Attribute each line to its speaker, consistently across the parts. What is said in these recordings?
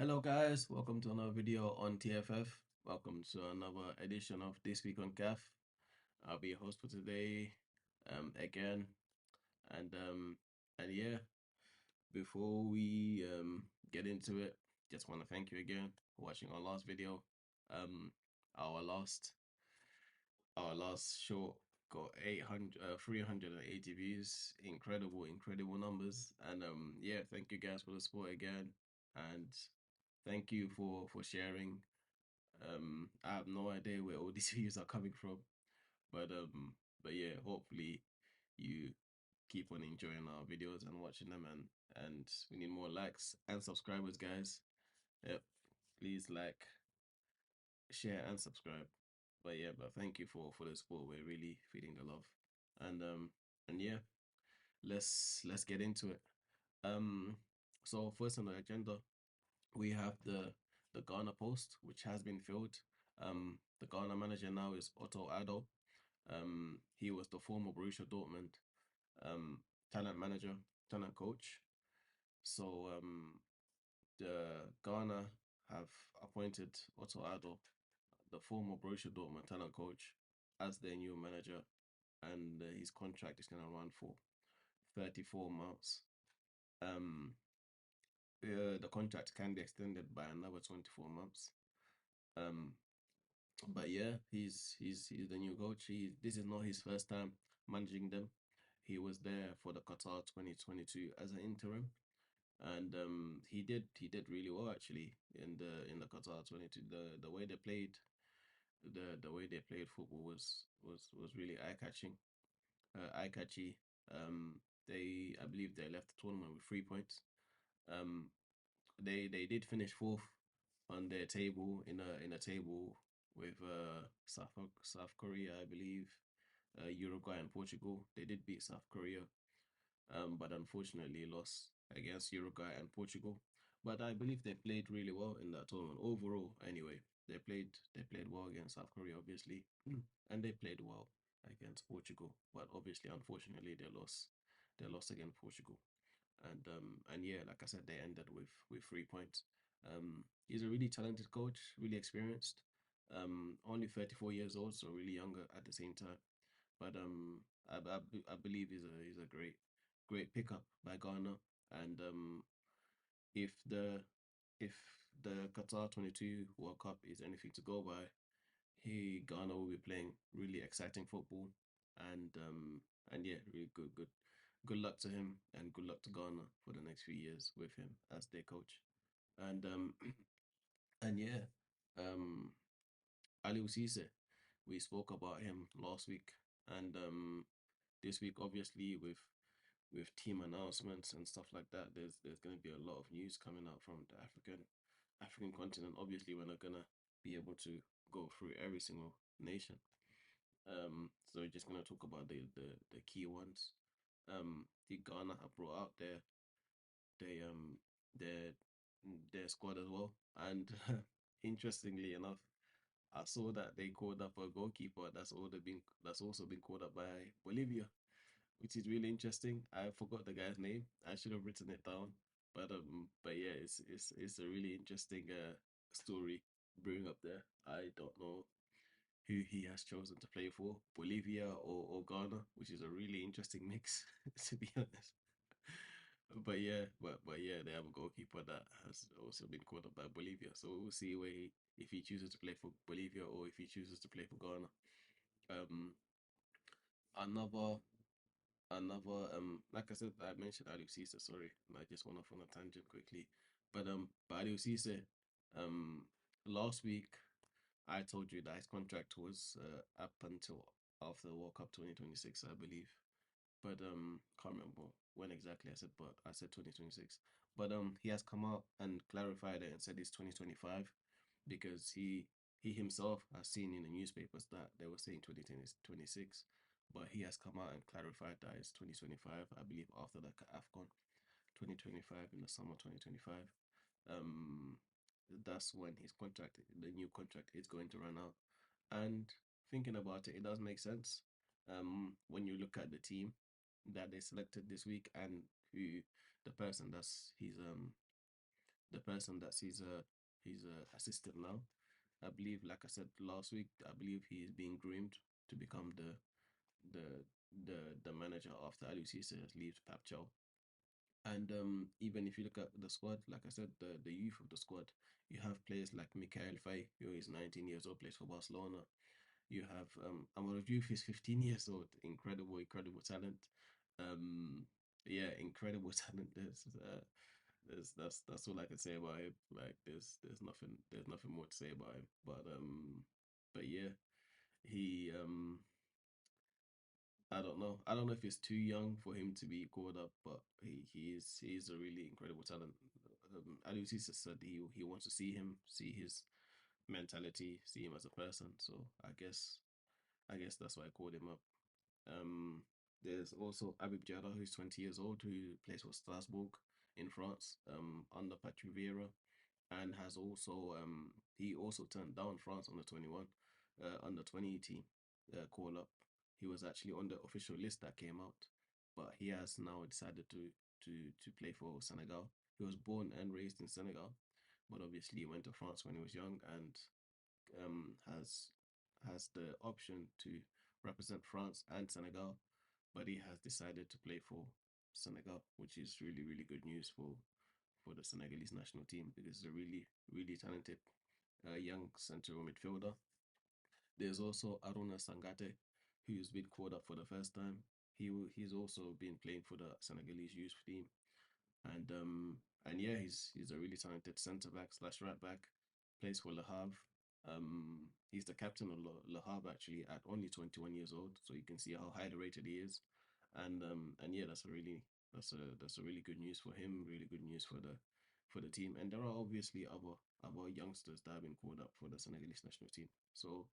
Speaker 1: Hello guys, welcome to another video on TFF. Welcome to another edition of This Week on CAF. I'll be your host for today, again, and yeah. Before we get into it, just want to thank you again for watching our last video. Um, our last our last short got 380 views. Incredible numbers. And yeah, thank you guys for the support again, and thank you for sharing. I have no idea where all these views are coming from, but yeah, hopefully you keep on enjoying our videos and watching them, and we need more likes and subscribers, guys. Yep, please like, share, and subscribe. But yeah, but thank you for the support. We're really feeling the love, and yeah, let's get into it. Um, so first on the agenda, we have the Ghana post, which has been filled. The Ghana manager now is Otto Addo. He was the former Borussia Dortmund um, talent manager, talent coach. So the Ghana have appointed Otto Addo, the former Borussia Dortmund talent coach, as their new manager, and his contract is going to run for 34 months. Um, the contract can be extended by another 24 months. Um, but yeah, he's the new coach. This is not his first time managing them. He was there for the Qatar 2022 as an interim, and he did really well actually in the Qatar 22. The way they played, the way they played football was really eye catchy. They I believe they left the tournament with 3 points. Um, they did finish fourth on their table in a table with South Korea, I believe, Uruguay and Portugal. They did beat South Korea, but unfortunately lost against Uruguay and Portugal. But I believe they played really well in that tournament overall. Anyway, they played well against South Korea, obviously, and they played well against Portugal. But obviously, unfortunately, they lost. They lost against Portugal, and yeah, like I said, they ended with 3 points. He's a really talented coach, really experienced. Only 34 years old, so really younger at the same time. But I believe he's a great pickup by Ghana. And if the if the Qatar 22 World Cup is anything to go by, Ghana will be playing really exciting football, and yeah, really good luck to him, and good luck to Ghana for the next few years with him as their coach. And and yeah, um Ali Cisse, we spoke about him last week, and this week obviously with team announcements and stuff like that, there's going to be a lot of news coming out from the African continent. Obviously, we're not gonna be able to go through every single nation. So we're just gonna talk about the key ones. The Ghana have brought out they their their squad as well, and interestingly enough, I saw that they called up a goalkeeper that's also been called up by Bolivia, which is really interesting. I forgot the guy's name. I should have written it down. But yeah, it's a really interesting story bring up there. I don't know who he has chosen to play for, Bolivia or Ghana, which is a really interesting mix, to be honest. But yeah, they have a goalkeeper that has also been called up by Bolivia. So we'll see if he chooses to play for Bolivia or if he chooses to play for Ghana. Um, another like I said, I mentioned Aliou Cisse, sorry, and I just went off on a tangent quickly. But Aliou Cisse, um last week I told you that his contract was up until after the World Cup 2026, I believe. But can't remember when exactly I said, but I said 2026. But he has come out and clarified it and said it's 2025, because he himself has seen in the newspapers that they were saying 2026, but he has come out and clarified that it's 2025, I believe, after the AFCON 2025, in the summer 2025. Um, that's when the new contract is going to run out. And thinking about it, it does make sense. When you look at the team that they selected this week, and who the person that's the person that he's a assistant now. I believe, like I said last week, I believe he is being groomed to become the the manager after Aliou Cisse leaves Pap Chow. And even if you look at the squad, like I said, the youth of the squad, you have players like Mikael Faye, who is 19 years old, plays for Barcelona. You have Amar Diouf is 15 years old, incredible talent. Um, yeah, incredible talent. There's that's all I can say about him. Like there's nothing more to say about him. But yeah, he I don't know if it's too young for him to be called up, but he is a really incredible talent. Ali Cisse said he wants to see his mentality, see him as a person. So I guess that's why I called him up. Um, there's also Abib Jada, who's 20 years old, who plays for Strasbourg in France, under Patrick Vieira, and has also he also turned down France under 21, under 20 team call up. He was actually on the official list that came out, but he has now decided to play for Senegal. He was born and raised in Senegal, but obviously he went to France when he was young and has the option to represent France and Senegal, but he has decided to play for Senegal, which is really good news for the Senegalese national team because he's a really talented young central midfielder. There's also Aruna Sangate, who's been called up for the first time. He's also been playing for the Senegalese youth team, and yeah, he's a really talented centre back slash right back. Plays for Le Havre. He's the captain of Le Havre actually at only 21 years old, so you can see how highly rated he is. And yeah, that's a really good news for him. Really good news for the team. And there are obviously other youngsters that have been called up for the Senegalese national team. So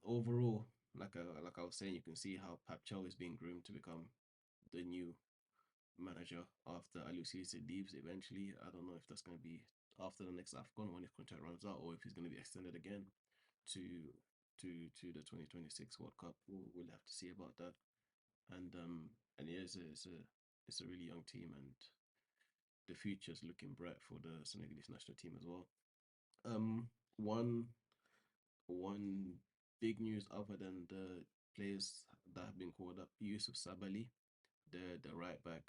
Speaker 1: overall, like I was saying, you can see how Pap Chow is being groomed to become the new manager after Aliou Cisse leaves eventually. I don't know if that's going to be after the next AFCON when his contract runs out, or if he's going to be extended again to to the 2026 World Cup. We'll have to see about that. And yeah, it's a really young team, and the future's looking bright for the Senegalese national team as well. Um, one one big news other than the players that have been called up, Yusuf Sabali, the right back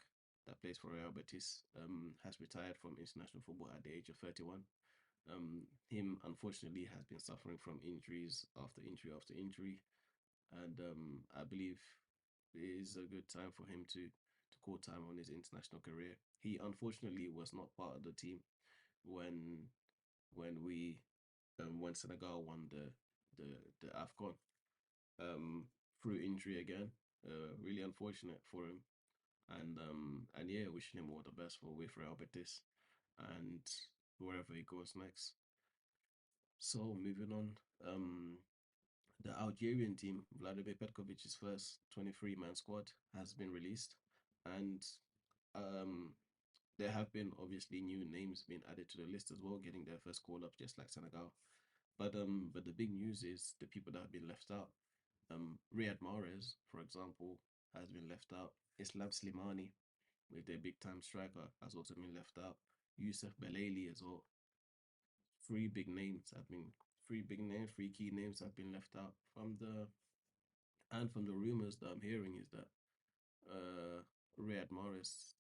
Speaker 1: that plays for Real Betis, has retired from international football at the age of 31. Him unfortunately has been suffering from injuries after injury after injury, and I believe it is a good time for him to call time on his international career. He unfortunately was not part of the team when when Senegal won the the AFCON through injury again. Really unfortunate for him, and yeah, wishing him all the best for with Real Betis and wherever he goes next. So moving on, the Algerian team, Vladimir Petkovic's first 23-man squad has been released, and um, there have been obviously new names being added to the list as well, getting their first call up, just like Senegal. But the big news is the people that have been left out. Riyad Mahrez, for example, has been left out. Islam Slimani, with their big time striker, has also been left out. Youssef Belaili as well. Three big names have been three key names have been left out from the rumors that I'm hearing is that uh Riyad Mahrez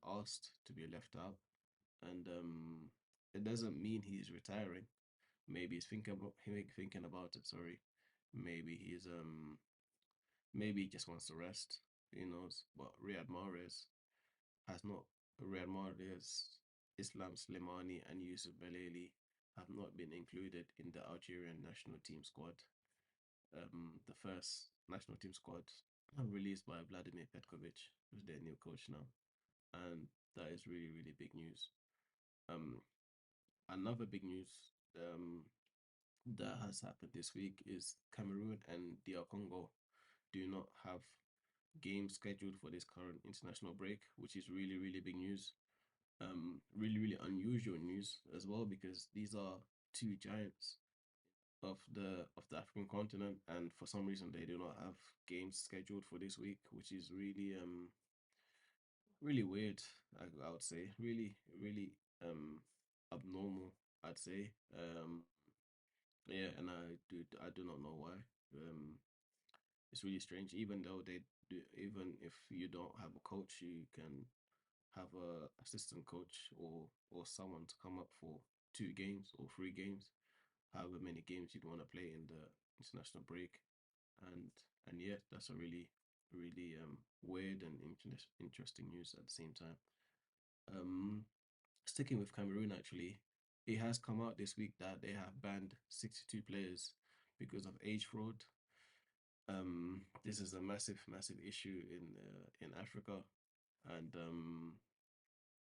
Speaker 1: asked to be left out, and it doesn't mean he's retiring. Maybe he's thinking about it. Sorry, maybe maybe he just wants to rest. Who knows? But has not. Riyad Mahrez, Islam Slimani, and Yusuf Belaili have not been included in the Algerian national team squad. The first national team squad released by Vladimir Petkovic, who's their new coach now, and that is really big news. Um, Another big news um that has happened this week is Cameroon and DR Congo do not have games scheduled for this current international break, which is really big news. Really unusual news as well because these are two giants of the African continent, and for some reason they do not have games scheduled for this week, which is really weird. I would say really um abnormal. I'd say yeah, and I do not know why. Um, it's really strange. Even though they do, even if you don't have a coach, you can have a assistant coach or someone to come up for 2 games or 3 games, however many games you'd want to play in the international break. And and yeah, that's a really weird and interesting news at the same time. Um, Sticking with Cameroon, actually, it has come out this week that they have banned 62 players because of age fraud. This is a massive issue in Africa, and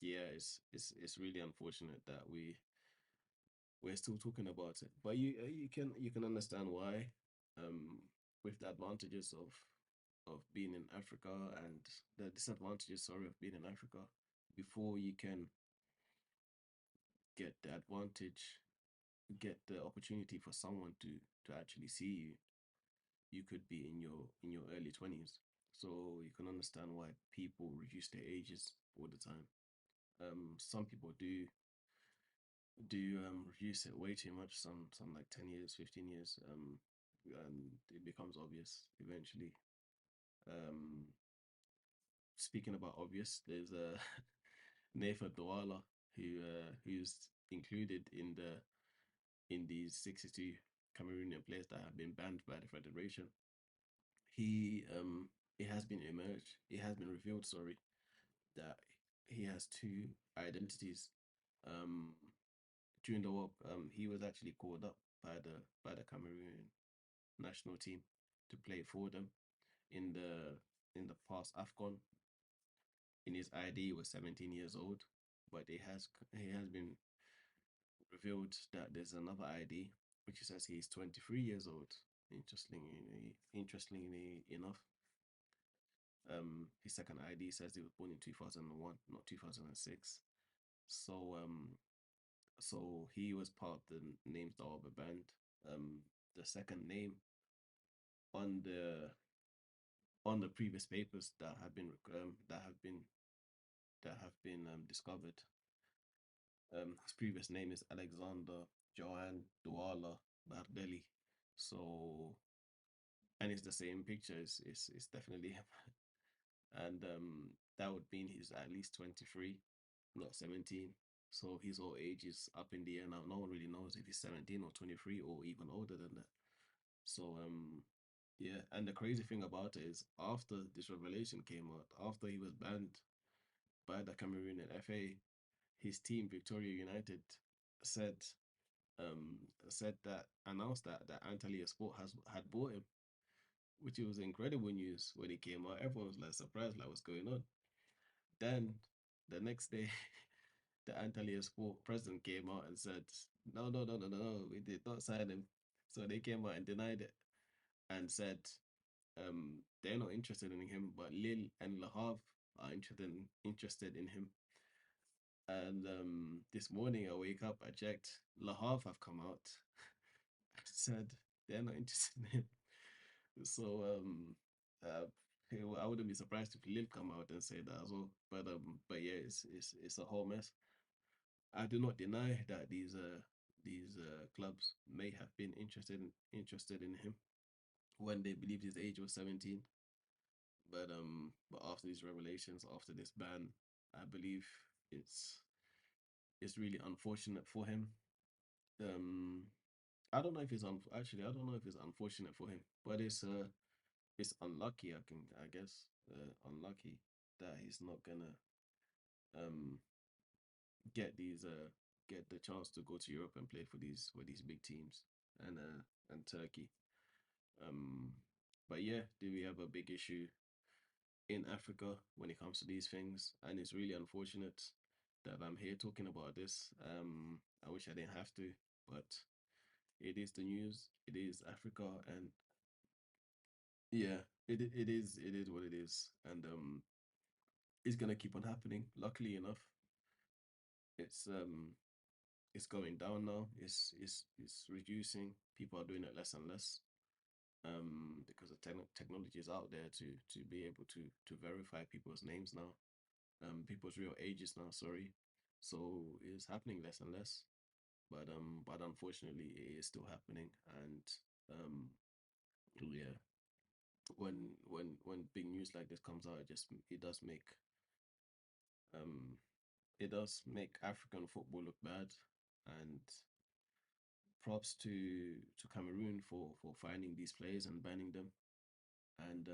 Speaker 1: yeah, it's really unfortunate that we're still talking about it. But you can understand why, um, with the advantages of being in Africa and the disadvantages, sorry, of being in Africa. Before you can get the advantage, get the opportunity for someone to actually see you, you could be in your early 20s. So you can understand why people reduce their ages all the time. Some people do reduce it way too much. Some like 10 years, 15 years. And it becomes obvious eventually. Um, Speaking about obvious, there's a Nefa Douala who's included in these 62 Cameroonian players that have been banned by the federation. He it has been emerged, it has been revealed, sorry, that he has two identities. Um, During the World, he was actually called up by the Cameroon national team to play for them in the past AFCON. In his ID, he was 17 years old, but he has been revealed that there's another ID which says he's 23 years old. Interestingly enough, his second ID says he was born in 2001, not 2006. So he was part of the names that were banned. The second name on the previous papers that have been discovered. His previous name is Alexander Johan Douala Bardelli. So, and it's the same picture. It's definitely him. And that would mean he's at least 23, not 17. So his old age is up in the air now. No one really knows if he's 17 or 23 or even older than that. So yeah, and the crazy thing about it is after this revelation came out, after he was banned by the Cameroonian FA, his team Victoria United said um said that announced that Antalya Sport has had bought him, which was incredible news when it came out. Everyone was like surprised, like what's going on. Then the next day, the Antalya Sport president came out and said, no, we did not sign him. So they came out and denied it and said they're not interested in him, but Lille and Le Havre are interested in him. And this morning I wake up, I checked, Le Havre have come out and said they're not interested in him. So uh, I wouldn't be surprised if Lille come out and say that as well. But yeah, it's a whole mess. I do not deny that these clubs may have been interested in him when they believed his age was 17. But after these revelations, after this ban, I believe it's it's really unfortunate for him. Um, I don't know if actually I don't know if it's unfortunate for him, but it's unlucky. I guess unlucky that he's not gonna um get get the chance to go to Europe and play for these big teams and Turkey. Um, but yeah, do we have a big issue in Africa when it comes to these things? And it's really unfortunate that I'm here talking about this. I wish I didn't have to, but it is the news. It is Africa, and yeah, it is what it is, and it's gonna keep on happening. Luckily enough, it's um it's going down now. It's reducing. People are doing it less and less. Because the technology is out there to be able to verify people's names now. people's real ages now. Sorry, so it's happening less and less. But unfortunately, it is still happening, and um, yeah, when big news like this comes out, um it does make African football look bad, and props to Cameroon for finding these players and banning them, and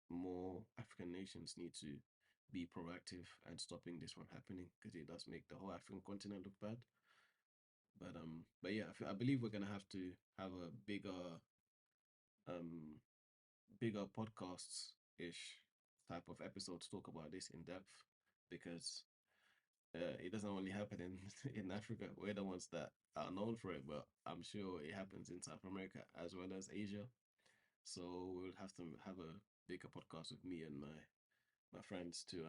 Speaker 1: more African nations need to be proactive and stopping this from happening because it does make the whole African continent look bad. But yeah, I believe we're gonna have to have a um bigger podcasts ish type of episode to talk about this in depth because it doesn't only happen in in Africa. We're the ones that are known for it, but I'm sure it happens in South America as well as Asia. So we'll have to have a bigger podcast with me and my friends to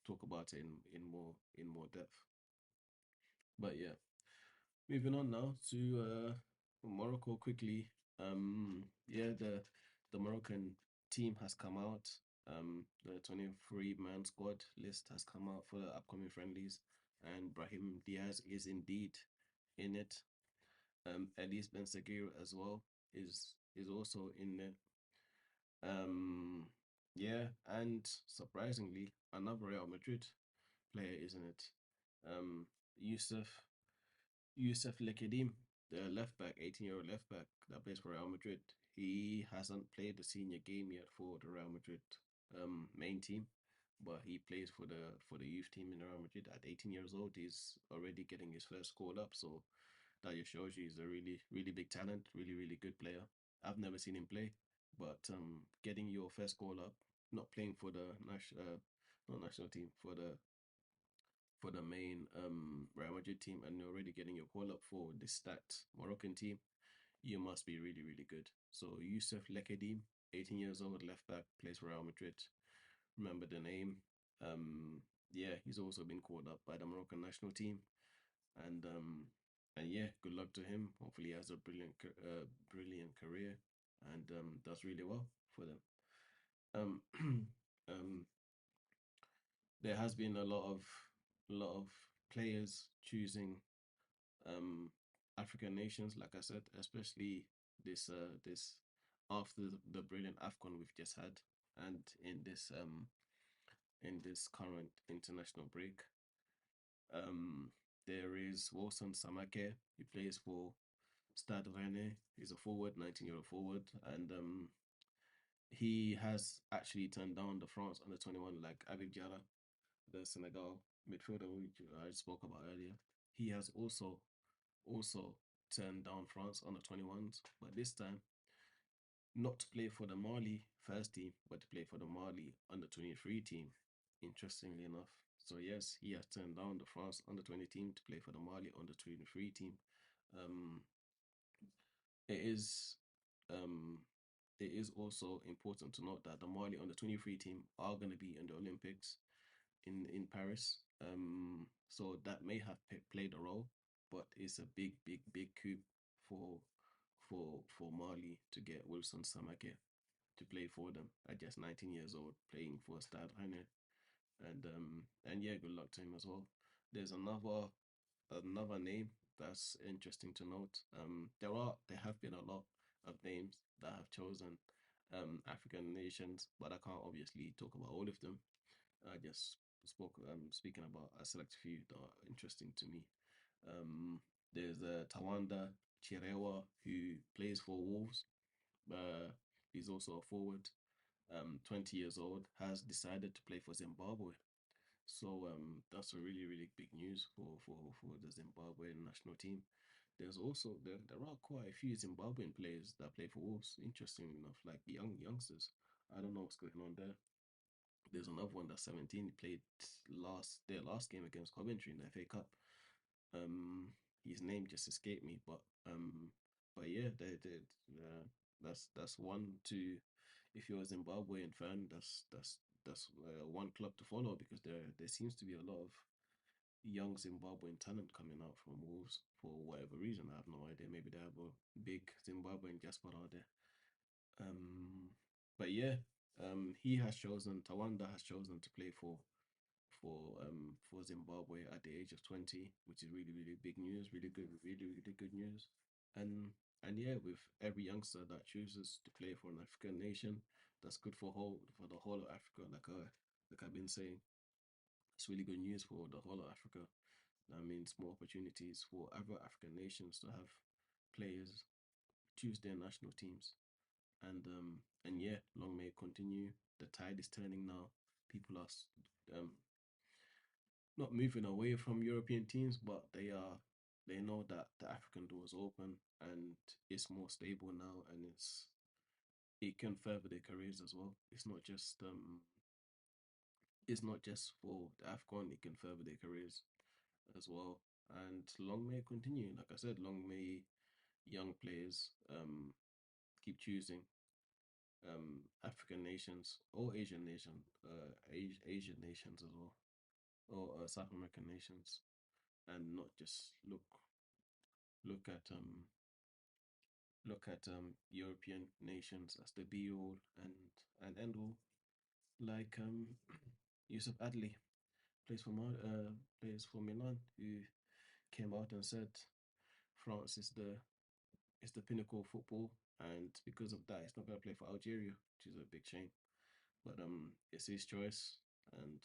Speaker 1: talk about it in more depth. But yeah, moving on now to Morocco quickly. Yeah, the Moroccan team has come out. The 23-man squad list has come out for the upcoming friendlies, and Brahim Diaz is indeed in it. Elise Ben Seguir as well is also in there. Um, yeah, and surprisingly, another Real Madrid player is in it. Um, Yusuf Youssef Lekedim, the left back, 18-year-old left back that plays for Real Madrid. He hasn't played the senior game yet for the Real Madrid main team, but he plays for the youth team in Real Madrid at 18 years old. He's already getting his first goal up, so that just shows you he's a really big talent, really good player. I've never seen him play, but getting your first goal up, not playing for the national not national team for the main Real Madrid team, and you're already getting your call up for this stacked Moroccan team, you must be really good. So Youssef Lekedim, 18 years old, left back, plays for Real Madrid. Remember the name. Yeah, he's also been called up by the Moroccan national team, and yeah, good luck to him. Hopefully, he has a brilliant career, and does really well for them. Um, um, there has been a lot of players choosing um African nations, like I said, especially this after the brilliant AFCON we've just had, and in this current international break. Um, there is Wilson Samake. He plays for Stade Rennais. He's a forward, 19-year-old forward, and he has actually turned down the France under 21 like Abib Diarra, the Senegal midfielder which I spoke about earlier. He has also turned down France under 21s, but this time not to play for the Mali first team, but to play for the Mali under 23 team. Interestingly enough. So yes, he has turned down the France under 20 team to play for the Mali under 23 team. Um, it is um, it is also important to note that the Mali under 23 team are going to be in the Olympics in Paris. So that may have played a role, but it's a big coup for for Mali to get Wilson Samake to play for them at just 19 years old, playing for Stade Rennais. And yeah, good luck to him as well. There's another name that's interesting to note. There have been a lot of names that have chosen African nations, but I can't obviously talk about all of them. I just spoke speaking about a select few that are interesting to me. Um, there's Tawanda Chirewa who plays for Wolves. Uh, he's also a forward. 20 years old, has decided to play for Zimbabwe. So that's a really big news for the Zimbabwean national team. There are quite a few Zimbabwean players that play for Wolves. Interesting enough, like youngsters. I don't know what's going on there. There's another one that's 17. He played their last game against Coventry in the FA Cup. Um, his name just escaped me, but yeah, that's one to if you're a Zimbabwean fan, that's one club to follow because there seems to be a lot of young Zimbabwean talent coming out from Wolves for whatever reason. I have no idea. Maybe they have a big Zimbabwean diaspora there. Um, but yeah, he has chosen Tawanda has chosen to play for Zimbabwe at the age of 20, which is really really big news, really good news. And yeah, with every youngster that chooses to play for an African nation, that's good for the whole of Africa. Like I've been saying, it's really good news for the whole of Africa. That means more opportunities for other African nations to have players choose their national teams. And yeah, long may it continue. The tide is turning now. People are um not moving away from European teams, but they know that the African door is open and it's more stable now, and it can further their careers as well. It's not just for the Afcon, it can further their careers as well. And long may it continue. Like I said, long may young players keep choosing African nations or Asian Asian nations as well, or South American nations, and not just look at European nations as the be all and end all. Like Yusuf Adli plays for Milan, who came out and said France is the pinnacle of football, and because of that, he's not gonna play for Algeria, which is a big shame. But it's his choice, and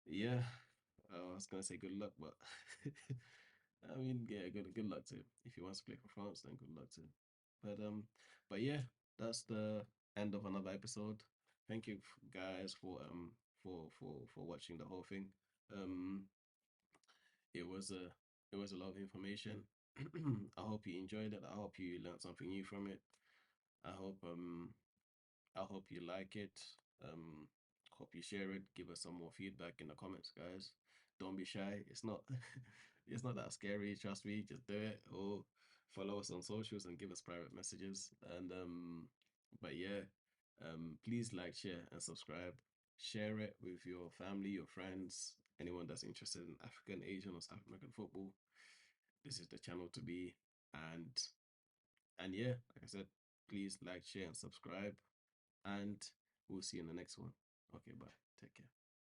Speaker 1: yeah, I was gonna say good luck, but I mean, yeah, good luck to him. If he wants to play for France, then good luck to him. But yeah, that's the end of another episode. Thank you guys for watching the whole thing. Um, it was a lot of information. I hope you enjoyed it. I hope you learned something new from it. I hope um I hope you like it. Um, hope you share it. Give us some more feedback in the comments, guys. Don't be shy. It's not it's not that scary. Trust me. Just do it, or follow us on socials and give us private messages. And but yeah, please like, share, and subscribe. Share it with your family, your friends, anyone that's interested in African, Asian, or South American football. This is the channel to be. And yeah, like I said, please like, share, and subscribe, and we'll see you in the next one. Okay, bye. Take care.